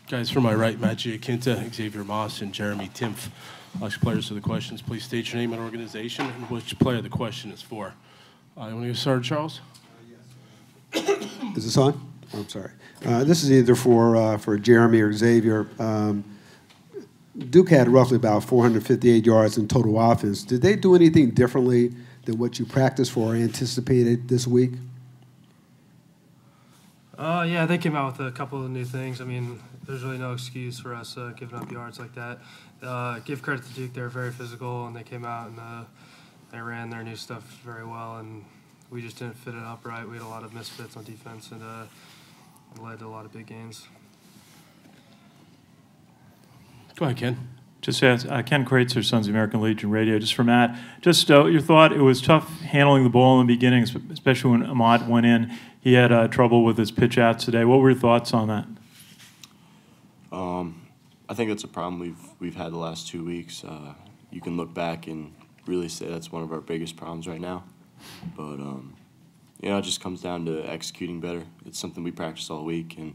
Guys, from my right, Matt Giaquinta, Xavier Moss, and Jeremy Timpf. Ask players for the questions. Please state your name and organization and which player the question is for. You want to get started, Charles? Yes. Is this on? Oh, I'm sorry. This is either for Jeremy or Xavier. Duke had roughly about 458 yards in total offense. Did they do anything differently than what you practiced for or anticipated this week? Yeah, they came out with a couple of new things. I mean, there's really no excuse for us giving up yards like that. Give credit to Duke; they're very physical, and they came out and they ran their new stuff very well, and we just didn't fit it up right. We had a lot of misfits on defense, and it led to a lot of big gains. Go ahead, Ken. Just ask, Ken Kreitzer, Sons of American Legion Radio. Just for Matt, just your thought. It was tough handling the ball in the beginning, especially when Ahmad went in. He had trouble with his pitch outs today. What were your thoughts on that? I think that's a problem we've had the last 2 weeks. You can look back and really say that's one of our biggest problems right now. But you know, it just comes down to executing better. It's something we practice all week, and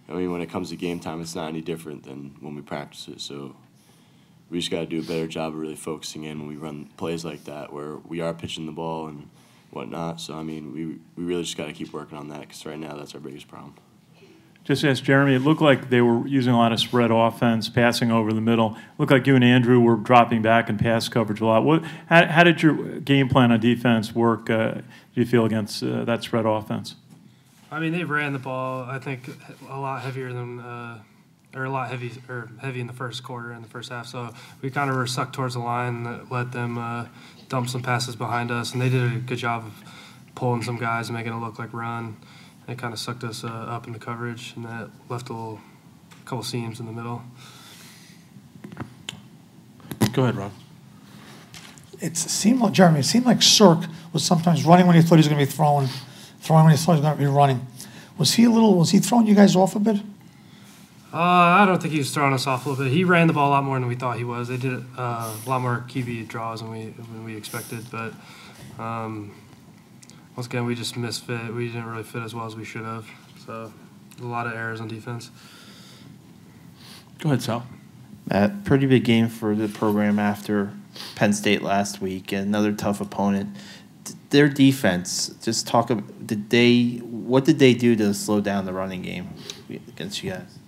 I mean, when it comes to game time, it's not any different than when we practice it. So we just got to do a better job of really focusing in when we run plays like that, where we are pitching the ball and whatnot. So I mean, we really just got to keep working on that, because right now that's our biggest problem. Just ask Jeremy, it looked like they were using a lot of spread offense, passing over the middle. It looked like you and Andrew were dropping back in pass coverage a lot. How did your game plan on defense work, do you feel, against that spread offense? I mean, they ran the ball, I think, a lot heavier than heavy in the first quarter, in the first half. So we kind of were sucked towards the line that let them dump some passes behind us, and they did a good job of pulling some guys and making it look like run. It kind of sucked us up into coverage, and that left a couple seams in the middle. Go ahead, Ron. It seemed like, Jeremy, it seemed like Cirque was sometimes running when he thought he was going to be throwing when he thought he was going to be running. Was he throwing you guys off a bit? I don't think he was throwing us off a little bit. He ran the ball a lot more than we thought he was. They did a lot more QB draws than we expected, but once again, we just misfit. We didn't really fit as well as we should have. So a lot of errors on defense. Go ahead, Sal. Matt, pretty big game for the program after Penn State last week, another tough opponent. Their defense, just talk about, what did they do to slow down the running game against you guys?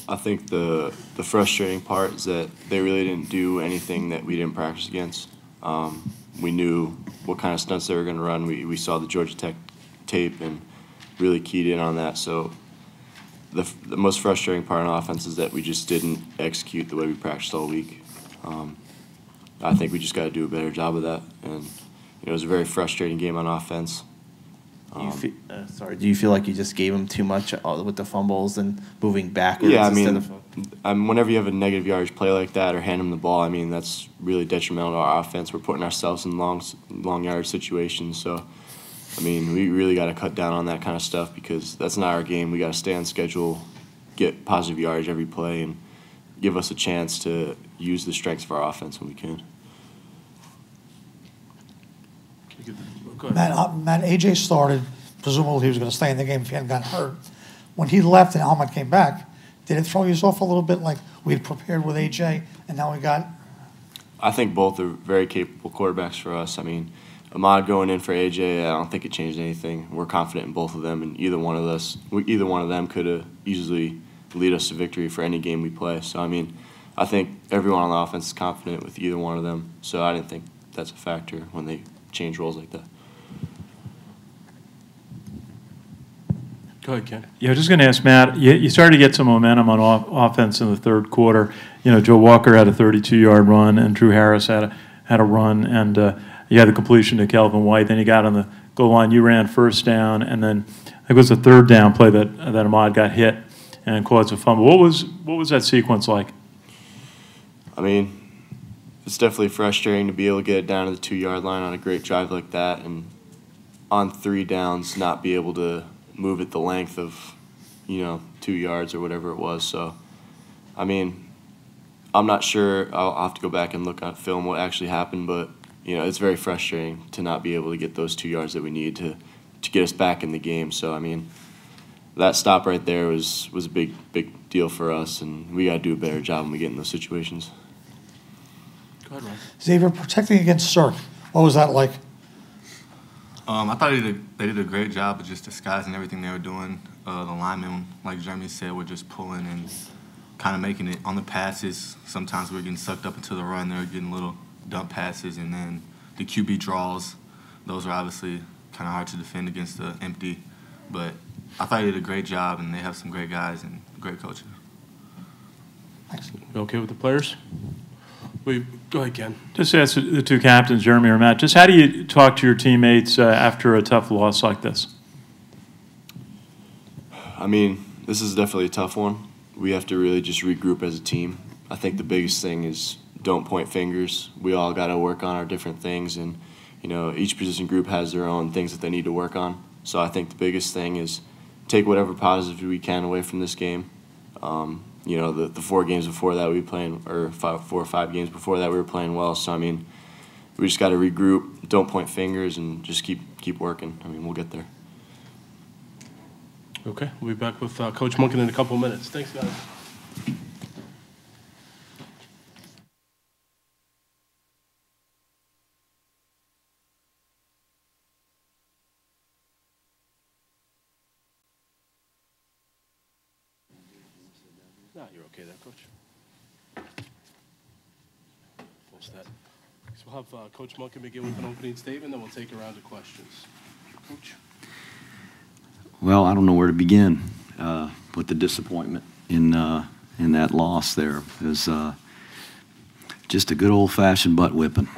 I think the frustrating part is that they really didn't do anything that we didn't practice against. We knew what kind of stunts they were going to run. We saw the Georgia Tech tape and really keyed in on that. So the most frustrating part on offense is that we just didn't execute the way we practiced all week. I think we just got to do a better job of that. And it was a very frustrating game on offense. Do you feel like you just gave them too much with the fumbles and moving backwards? Yeah, I mean, whenever you have a negative yardage play like that or hand them the ball, I mean, that's really detrimental to our offense. We're putting ourselves in long yardage situations. So, I mean, we really got to cut down on that kind of stuff, because that's not our game. We got to stay on schedule, get positive yardage every play, and give us a chance to use the strengths of our offense when we can. Matt, AJ started. Presumably he was going to stay in the game if he hadn't gotten hurt. When he left and Ahmad came back, did it throw you off a little bit, like we had prepared with AJ and now we got? I think both are very capable quarterbacks for us. I mean, Ahmad going in for AJ, I don't think it changed anything. We're confident in both of them, and either one of them could easily lead us to victory for any game we play. So, I mean, I think everyone on the offense is confident with either one of them. So I didn't think that's a factor when they change roles like that. Go ahead, Ken. Yeah, I was just going to ask Matt, you started to get some momentum on offense in the third quarter. You know, Joe Walker had a 32-yard run, and Drew Harris had a run, and you had the completion to Kelvin White. Then you got on the goal line. You ran first down, and then I think it was a third down play that Ahmad got hit and caused a fumble. What was that sequence like? I mean, it's definitely frustrating to be able to get it down to the 2-yard line on a great drive like that, and on 3 downs not be able to move it the length of, 2 yards or whatever it was. So, I mean, I'm not sure. I'll have to go back and look at film what actually happened, but it's very frustrating to not be able to get those 2 yards that we need to get us back in the game. So, I mean, that stop right there was a big deal for us, and we got to do a better job when we get in those situations. Go ahead, Ron. Xavier, protecting against Cirque, what was that like? I thought they did a great job of just disguising everything they were doing. The linemen, like Jeremy said, were just pulling and kind of making it on the passes. Sometimes we were getting sucked up into the run. They were getting little dump passes, and then the QB draws. Those are obviously kind of hard to defend against the empty. But I thought they did a great job, and they have some great guys and great coaches. Thanks. You okay with the players? Go ahead, Ken. Just ask the two captains, Jeremy or Matt, just how do you talk to your teammates after a tough loss like this? I mean, this is definitely a tough one. We have to really just regroup as a team. I think the biggest thing is don't point fingers. We all got to work on our different things, and each position group has their own things that they need to work on. So I think the biggest thing is take whatever positive we can away from this game. The 4 games before that we were playing, or 4 or 5 games before that we were playing well. So I mean, we just got to regroup, don't point fingers, and just keep working. I mean, we'll get there. Okay, we'll be back with Coach Monken in a couple minutes. Thanks, guys. No, you're okay there, Coach. Full set. So we'll have Coach Monken begin with an opening statement, then we'll take a round of questions. Coach? Well, I don't know where to begin with the disappointment in that loss there. It was just a good old-fashioned butt whipping.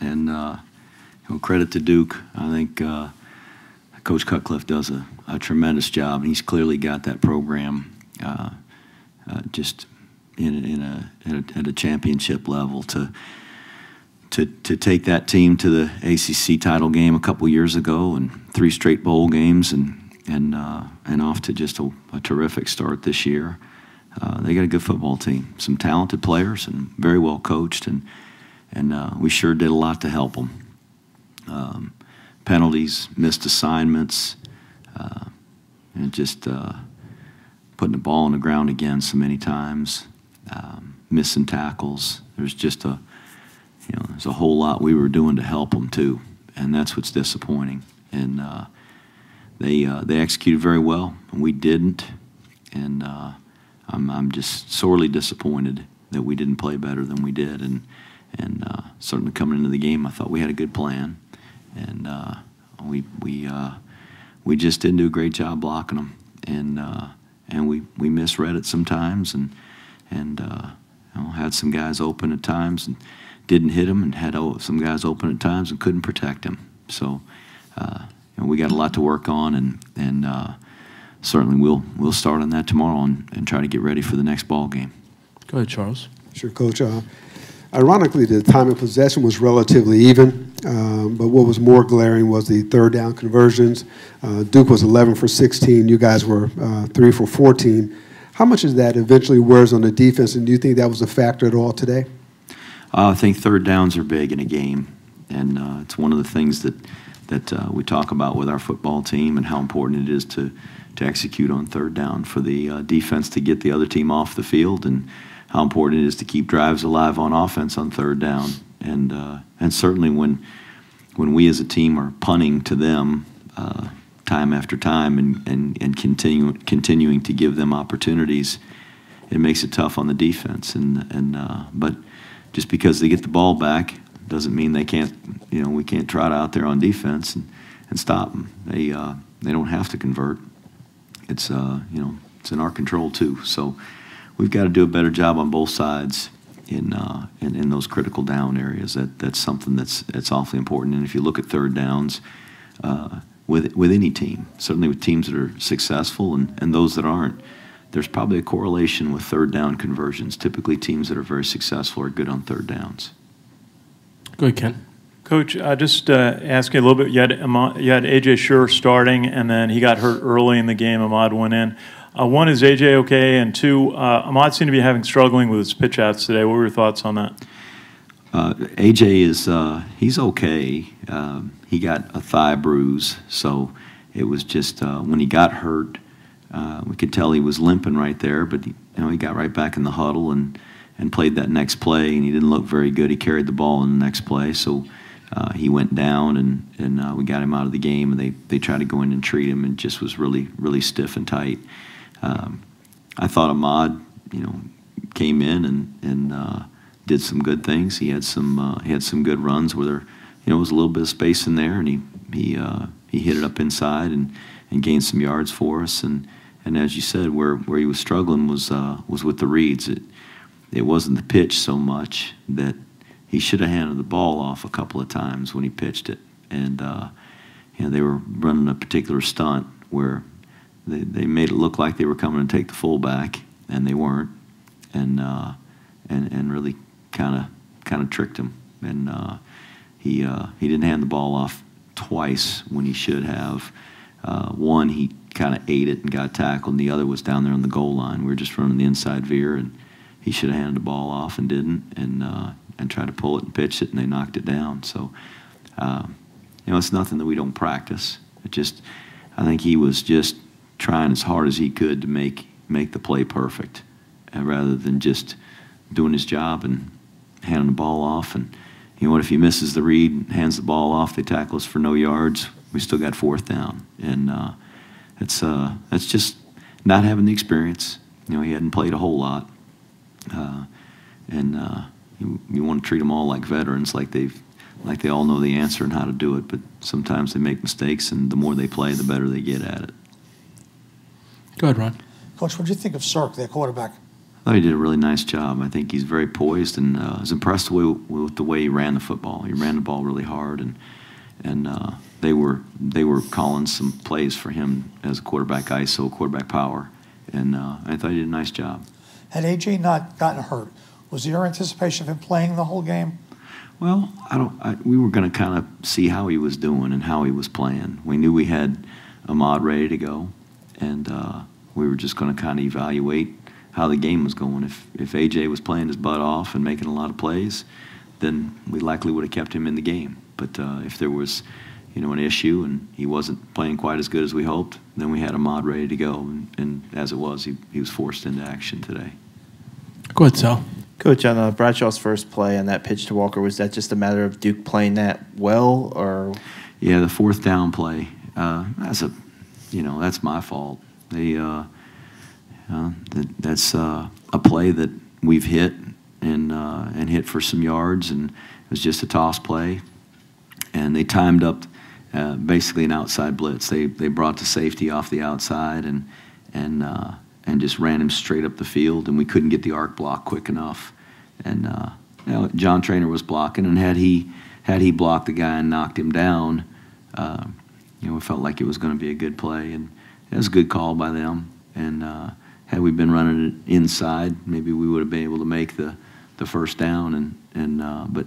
And credit to Duke. I think Coach Cutcliffe does a tremendous job, and he's clearly got that program just at a championship level to take that team to the ACC title game a couple years ago and 3 straight bowl games and off to just a terrific start this year. They got a good football team, some talented players, and very well coached, and we sure did a lot to help them. Penalties, missed assignments, and just putting the ball on the ground again so many times, missing tackles. There's just there's a whole lot we were doing to help them too, and that's what's disappointing. And they executed very well, and we didn't. And I'm just sorely disappointed that we didn't play better than we did. And certainly coming into the game, I thought we had a good plan, and we just didn't do a great job blocking them. And we misread it sometimes, and had some guys open at times and didn't hit them, and had some guys open at times and couldn't protect them. So we got a lot to work on, and certainly we'll start on that tomorrow and try to get ready for the next ball game. Go ahead, Charles. Sure, Coach. Ironically, the time of possession was relatively even, but what was more glaring was the third down conversions. Duke was 11 for 16. You guys were 3 for 14. How much of that eventually wears on the defense, and do you think that was a factor at all today? I think third downs are big in a game, and it's one of the things that we talk about with our football team, and how important it is to execute on third down for the defense to get the other team off the field, and how important it is to keep drives alive on offense on third down. And certainly when we as a team are punting to them time after time and continuing to give them opportunities, it makes it tough on the defense. But just because they get the ball back doesn't mean they can't. We can't trot out there on defense and stop them. They don't have to convert. It's it's in our control too. So we've got to do a better job on both sides in those critical down areas. That's something that's awfully important. And if you look at third downs with any team, certainly with teams that are successful and those that aren't, there's probably a correlation with third down conversions. Typically, teams that are very successful are good on third downs. Go ahead, Ken. Coach, just asking a little bit, you had A.J. Shure starting, and then he got hurt early in the game. Ahmad went in. One, is A.J. okay? And two, Ahmad seemed to be struggling with his pitch outs today. What were your thoughts on that? A.J. he's okay. He got a thigh bruise, so it was just when he got hurt, We could tell he was limping right there, but he got right back in the huddle and played that next play, and he didn't look very good. He carried the ball in the next play, so he went down, and we got him out of the game, and they tried to go in and treat him, and just was really, really stiff and tight. I thought Ahmad, came in and did some good things. He had some good runs where there was a little bit of space in there, and he hit it up inside and gained some yards for us. And as you said, where he was struggling was with the reads. It wasn't the pitch so much that he should have handed the ball off a couple of times when he pitched it. And they were running a particular stunt where they made it look like they were coming to take the fullback, and they weren't, and really kind of tricked him. And he didn't hand the ball off twice when he should have. One, he kind of ate it and got tackled, and the other was down there on the goal line. We were just running the inside veer, and he should have handed the ball off and didn't, and tried to pull it and pitch it, and they knocked it down. So, it's nothing that we don't practice. I think he was just trying as hard as he could to make the play perfect, rather than just doing his job and handing the ball off. And if he misses the read, hands the ball off, they tackle us for no yards, we still got fourth down. And that's just not having the experience. He hadn't played a whole lot. You want to treat them all like veterans, like they all know the answer and how to do it. But sometimes they make mistakes, and the more they play, the better they get at it. Go ahead, Ron. Coach, what did you think of Sark, their quarterback? I thought he did a really nice job. I think he's very poised, and I was impressed with the way he ran the football. He ran the ball really hard, and they were calling some plays for him as a quarterback ISO, quarterback power, and I thought he did a nice job. Had AJ not gotten hurt, was there anticipation of him playing the whole game? Well, we were going to kind of see how he was doing and how he was playing. We knew we had Ahmad ready to go, and we were just going to kind of evaluate how the game was going. If AJ was playing his butt off and making a lot of plays, then we likely would have kept him in the game. But if there was, an issue and he wasn't playing quite as good as we hoped, then we had Ahmad ready to go. And as it was, he was forced into action today. Go ahead, Sal. Coach, on Bradshaw's first play on that pitch to Walker, was that just a matter of Duke playing that well, or? Yeah, the fourth down play. That's my fault. That's a play that we've hit and hit for some yards, and it was just a toss play. And they timed up basically an outside blitz. They brought the safety off the outside and just ran him straight up the field, and we couldn't get the arc block quick enough. And John Trainer was blocking, and had he blocked the guy and knocked him down, we felt like it was going to be a good play, and it was a good call by them. And had we been running it inside, maybe we would have been able to make the first down. But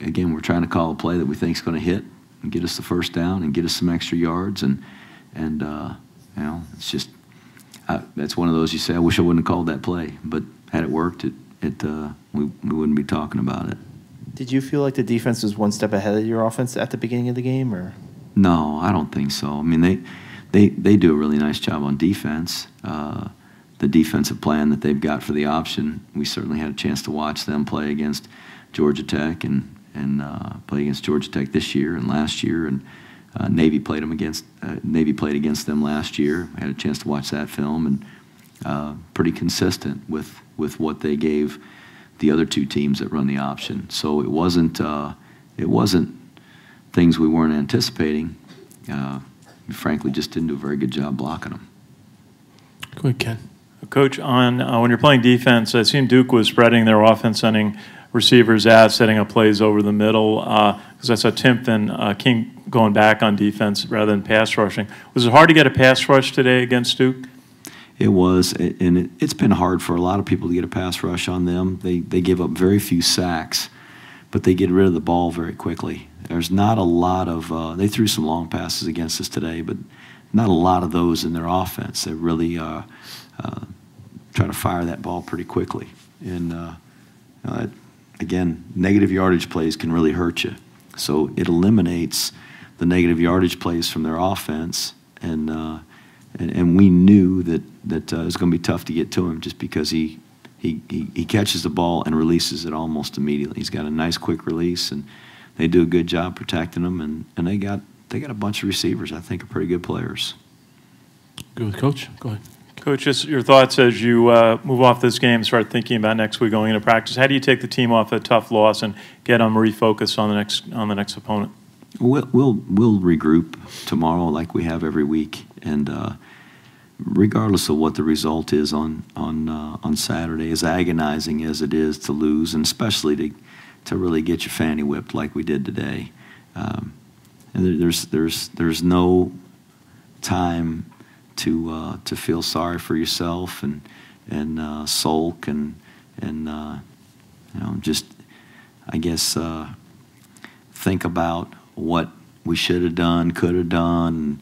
again, we're trying to call a play that we think is going to hit and get us the first down and get us some extra yards. And it's just that's one of those you say, I wish I wouldn't have called that play, but had it worked, we wouldn't be talking about it. Did you feel like the defense was one step ahead of your offense at the beginning of the game, or? No, I don't think so. I mean, they do a really nice job on defense. The defensive plan that they've got for the option, we certainly had a chance to watch them play against Georgia Tech and play against Georgia Tech this year and last year, and Navy played against them last year. I had a chance to watch that film, and pretty consistent with what they gave the other two teams that run the option. So it wasn't things we weren't anticipating. We frankly just didn't do a very good job blocking them. Go ahead, Ken. Coach, on when you're playing defense, I seen Duke was spreading their offense, sending receivers out, setting up plays over the middle. Because I saw Timpf and King going back on defense rather than pass rushing. Was it hard to get a pass rush today against Duke? It was, and it's been hard for a lot of people to get a pass rush on them. They give up very few sacks, but they get rid of the ball very quickly. There's not a lot of they threw some long passes against us today, but not a lot of those in their offense. They really try to fire that ball pretty quickly. And again, negative yardage plays can really hurt you. So it eliminates the negative yardage plays from their offense, and and we knew that it was going to be tough to get to him just because he catches the ball and releases it almost immediately. He's got a nice quick release, and they do a good job protecting him, and they got a bunch of receivers I think are pretty good players. Go with Coach. Go ahead. Coach, just your thoughts as you move off this game and start thinking about next week going into practice. How do you take the team off a tough loss and get them refocused on the next opponent? We'll regroup tomorrow like we have every week, and regardless of what the result is on Saturday, as agonizing as it is to lose, and especially to really get your fanny whipped like we did today, and there's no time to feel sorry for yourself and sulk and just I guess think about what we should have done, could have done.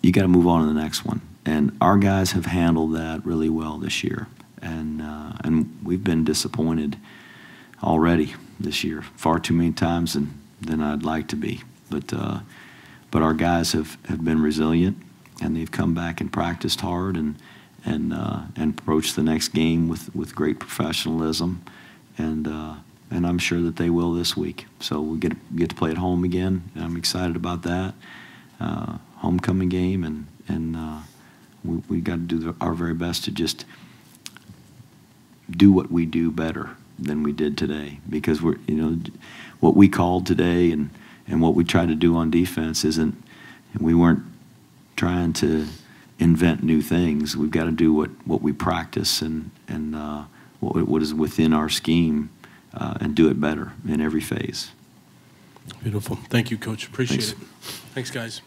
You got to move on to the next one, and our guys have handled that really well this year, and we've been disappointed already this year, far too many times than I'd like to be. But our guys have been resilient, and they've come back and practiced hard and approached the next game with great professionalism, and I'm sure that they will this week. So we get to play at home again, and I'm excited about that homecoming game, and we got to do our very best to just do what we do better than we did today, because what we called today and what we tried to do on defense we weren't trying to invent new things. We've got to do what we practice and what is within our scheme, and do it better in every phase. Beautiful. Thank you, Coach. Appreciate Thanks. it. Thanks, guys.